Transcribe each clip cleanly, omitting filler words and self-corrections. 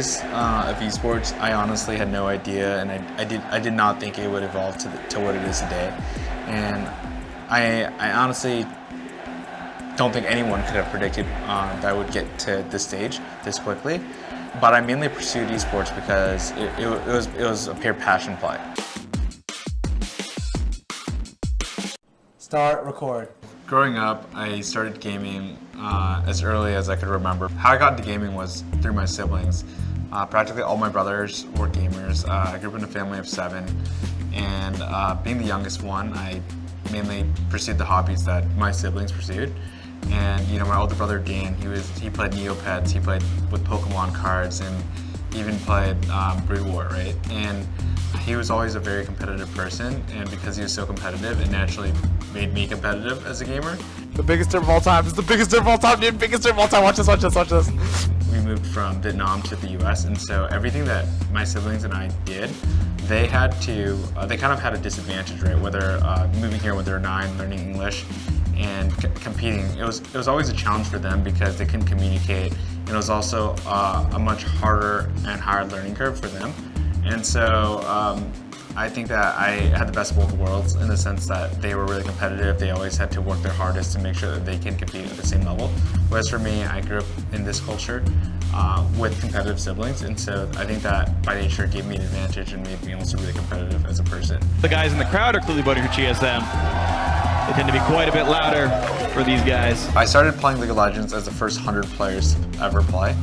days of esports, I honestly had no idea, and I did not think it would evolve to what it is today. And I honestly don't think anyone could have predicted that I would get to this stage this quickly. But I mainly pursued esports because it was a pure passion play. Start, record. Growing up, I started gaming as early as I could remember. How I got into gaming was through my siblings. Practically all my brothers were gamers. I grew up in a family of 7, and being the youngest one, I mainly pursued the hobbies that my siblings pursued. And my older brother Dan, he played Neopets, he played with Pokemon cards, and even played Brood War, right? And he was always a very competitive person, and because he was so competitive, it naturally made me competitive as a gamer. The biggest term of all time. It's the biggest term of all time, dude. Biggest term of all time. Watch this, watch this, watch this. We moved from Vietnam to the US, and so everything that my siblings and I did, they kind of had a disadvantage, right? Whether moving here when they were 9, learning English, and competing, it was always a challenge for them because they couldn't communicate, and it was also a much harder and higher learning curve for them. And so I think that I had the best of both worlds in the sense that they were really competitive. They always had to work their hardest to make sure that they can compete at the same level. Whereas for me, I grew up in this culture with competitive siblings, and so I think that by nature gave me an advantage and made me also really competitive as a person. The guys in the crowd are clearly voting for TSM. They tend to be quite a bit louder for these guys. I started playing League of Legends as the first 100 players to ever play.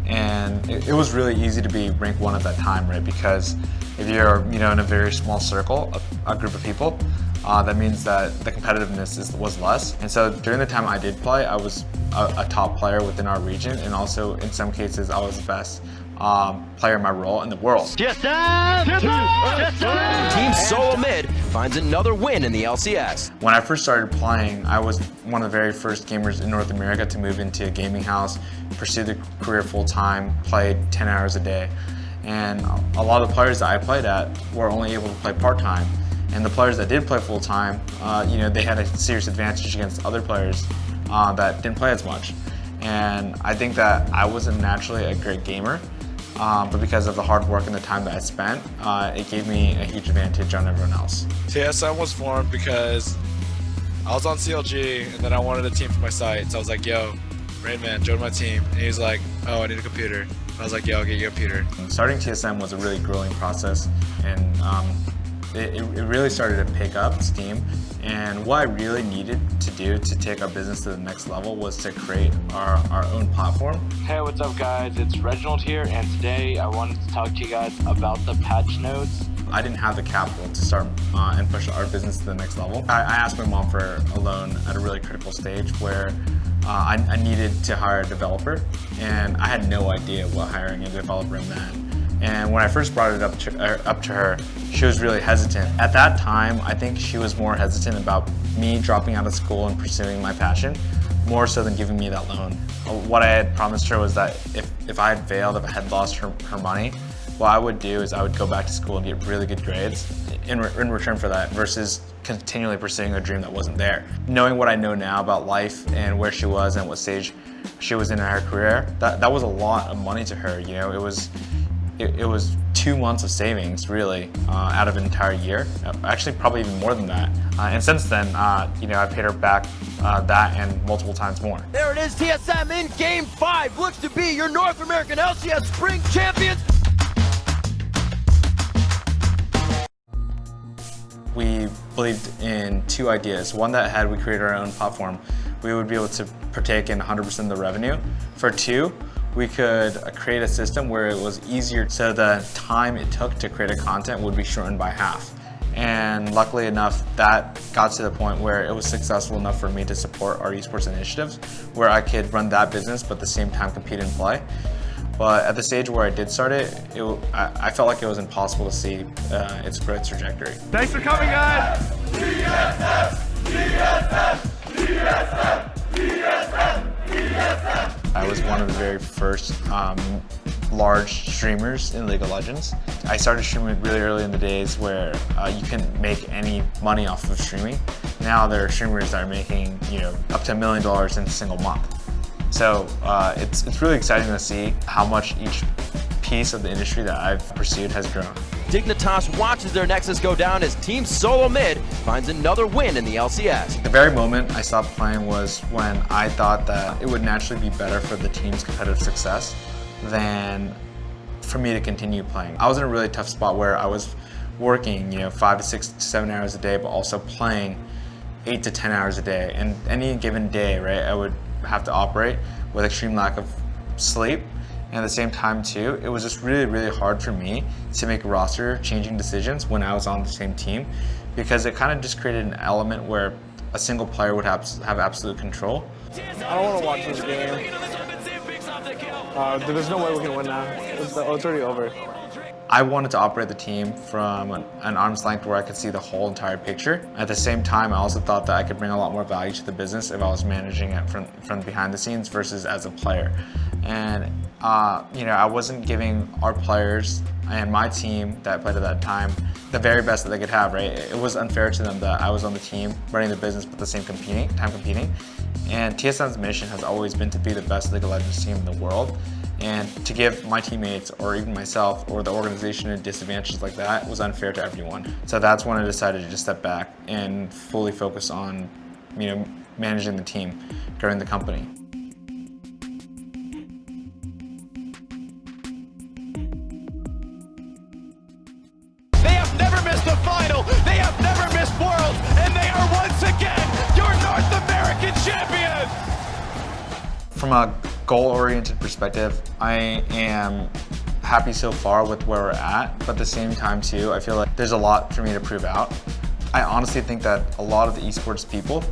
And it was really easy to be rank 1 at that time, right? Because if you're in a very small circle, a group of people, that means that the competitiveness was less. And so during the time I did play, I was a top player within our region, and also in some cases I was the best player in my role in the world. TSM! Team Solo Mid finds another win in the LCS. When I first started playing, I was one of the very first gamers in North America to move into a gaming house, pursue the career full-time, played 10 hours a day. And a lot of the players that I played at were only able to play part-time. And the players that did play full-time, they had a serious advantage against other players that didn't play as much. And I think that I wasn't naturally a great gamer, but because of the hard work and the time that I spent, it gave me a huge advantage on everyone else. TSM was formed because I was on CLG and then I wanted a team for my site. So I was like, yo, Rain Man, join my team. And he was like, oh, I need a computer. And I was like, yo, I'll get you a computer. Starting TSM was a really grueling process, and it really started to pick up steam. And what I really needed to do to take our business to the next level was to create our own platform. Hey, what's up guys? It's Reginald here, and today I wanted to talk to you guys about the patch notes. I didn't have the capital to start and push our business to the next level. I asked my mom for a loan at a really critical stage where I needed to hire a developer, and I had no idea what hiring a developer meant. And when I first brought it up to her, she was really hesitant. At that time, I think she was more hesitant about me dropping out of school and pursuing my passion, more so than giving me that loan. What I had promised her was that if I had failed, if I had lost her money, what I would do is I would go back to school and get really good grades in return for that, versus continually pursuing a dream that wasn't there. Knowing what I know now about life and where she was and what stage she was in her career, that was a lot of money to her. It was 2 months of savings, really, out of an entire year. Actually, probably even more than that. And since then, I paid her back that and multiple times more. There it is, TSM in Game 5. Looks to be your North American LCS Spring Champions. We believed in 2 ideas. One, that had we created our own platform, we would be able to partake in 100% of the revenue. For 2, we could create a system where it was easier, so the time it took to create a content would be shortened by half. And luckily enough, that got to the point where it was successful enough for me to support our esports initiatives, where I could run that business but at the same time compete and play. But at the stage where I did start I felt like it was impossible to see its growth trajectory. Thanks for coming, guys! TSM! TSM! TSM! TSM! TSM! I was one of the very first large streamers in League of Legends. I started streaming really early in the days where you couldn't make any money off of streaming. Now there are streamers that are making up to $1 million in a single month. So it's really exciting to see how much each piece of the industry that I've pursued has grown. Dignitas watches their nexus go down as Team Solo Mid finds another win in the LCS. The very moment I stopped playing was when I thought that it would naturally be better for the team's competitive success than for me to continue playing. I was in a really tough spot where I was working, 5 to 6 to 7 hours a day, but also playing 8 to 10 hours a day. And any given day, right, I would have to operate with extreme lack of sleep. And at the same time too, it was just really, really hard for me to make roster changing decisions when I was on the same team, because it kind of just created an element where a single player would have absolute control. I don't want to watch this game. There's no way we can win now. It's already over. I wanted to operate the team from an arm's length where I could see the whole entire picture. At the same time, I also thought that I could bring a lot more value to the business if I was managing it from behind the scenes versus as a player. And I wasn't giving our players and my team that played at that time the very best that they could have, right? It was unfair to them that I was on the team running the business but at the same time competing. And TSM's mission has always been to be the best League of Legends team in the world. And to give my teammates or even myself or the organization a disadvantage like that was unfair to everyone. So that's when I decided to just step back and fully focus on, managing the team, growing the company. They have never missed a final, they have never missed Worlds, and they are once again your North American champions! From a goal-oriented perspective, I am happy so far with where we're at, but at the same time too, I feel like there's a lot for me to prove out. I honestly think that a lot of the esports people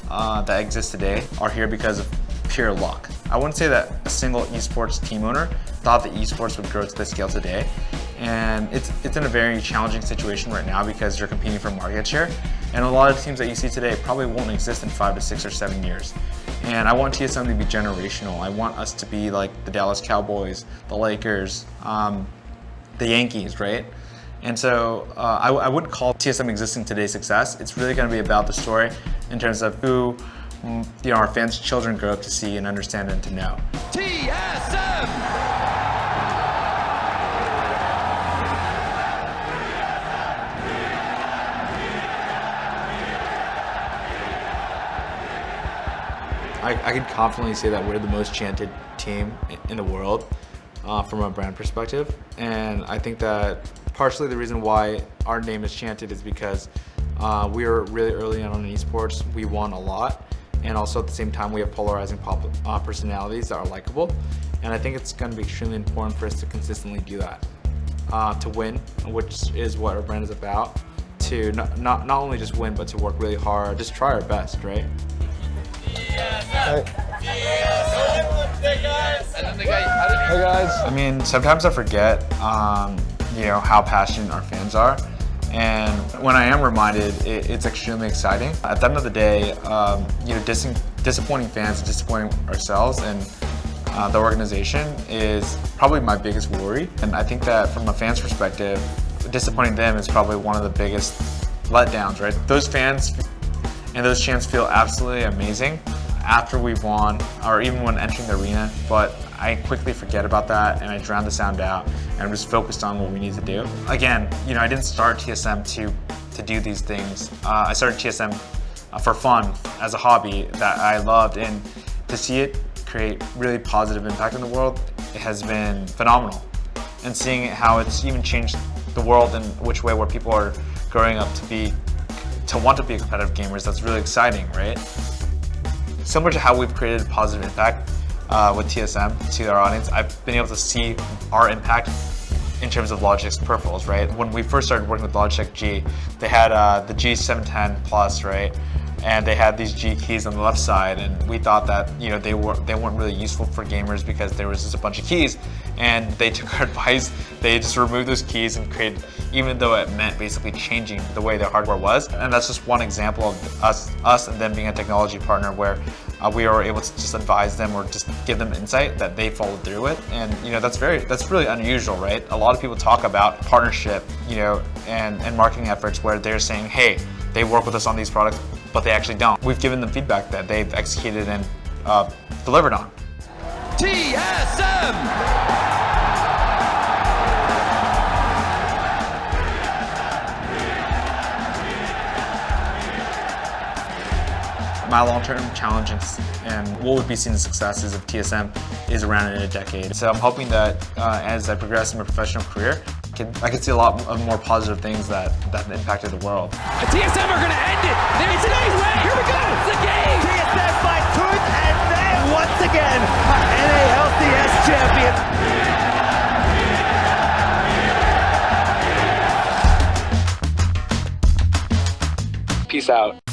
that exist today are here because of pure luck. I wouldn't say that a single esports team owner thought that esports would grow to this scale today. And it's in a very challenging situation right now because you're competing for market share. And a lot of teams that you see today probably won't exist in 5 to 6 or 7 years. And I want TSM to be generational. I want us to be like the Dallas Cowboys, the Lakers, the Yankees, right? And so I wouldn't call TSM existing today's success. It's really going to be about the story in terms of who our fans' children grow up to see and understand and to know. TSM! I could confidently say that we're the most chanted team in the world from a brand perspective. And I think that partially the reason why our name is chanted is because we were really early on in esports. We won a lot. And also at the same time, we have polarizing personalities that are likable. And I think it's going to be extremely important for us to consistently do that. To win, which is what our brand is about. To not only just win, but to work really hard, just try our best, right? Hey guys. I mean, sometimes I forget, how passionate our fans are. And when I am reminded, it's extremely exciting. At the end of the day, disappointing fans, disappointing ourselves, and the organization is probably my biggest worry. And I think that from a fan's perspective, disappointing them is probably one of the biggest letdowns, right? Those fans and those chants feel absolutely amazing after we've won, or even when entering the arena, but I quickly forget about that and I drown the sound out and I'm just focused on what we need to do. Again, I didn't start TSM to do these things. I started TSM for fun, as a hobby that I loved, and to see it create really positive impact in the world, it has been phenomenal. And seeing how it's even changed the world in which way where people are growing up to want to be competitive gamers, that's really exciting, right? Similar to how we've created a positive impact with TSM to our audience, I've been able to see our impact in terms of Logitech's peripherals, right? When we first started working with Logitech G, they had the G710 Plus, right? And they had these G keys on the left side, and we thought that they weren't really useful for gamers because there was just a bunch of keys. And they took our advice. They just removed those keys and created, even though it meant basically changing the way their hardware was. And that's just one example of us and them being a technology partner where we were able to just advise them or just give them insight that they followed through with. And that's really unusual, right? A lot of people talk about partnership, and marketing efforts where they're saying, hey, they work with us on these products, but they actually don't. We've given them feedback that they've executed and delivered on. TSM! My long-term challenge and what would be seen as successes of TSM is around in a decade. So I'm hoping that as I progress in my professional career, I can see a lot of more positive things that impacted the world. The TSM are going to end it. There's a nice way. Here we go. It's the game. TSM by tooth and nail once again are NALCS champions. Peace out.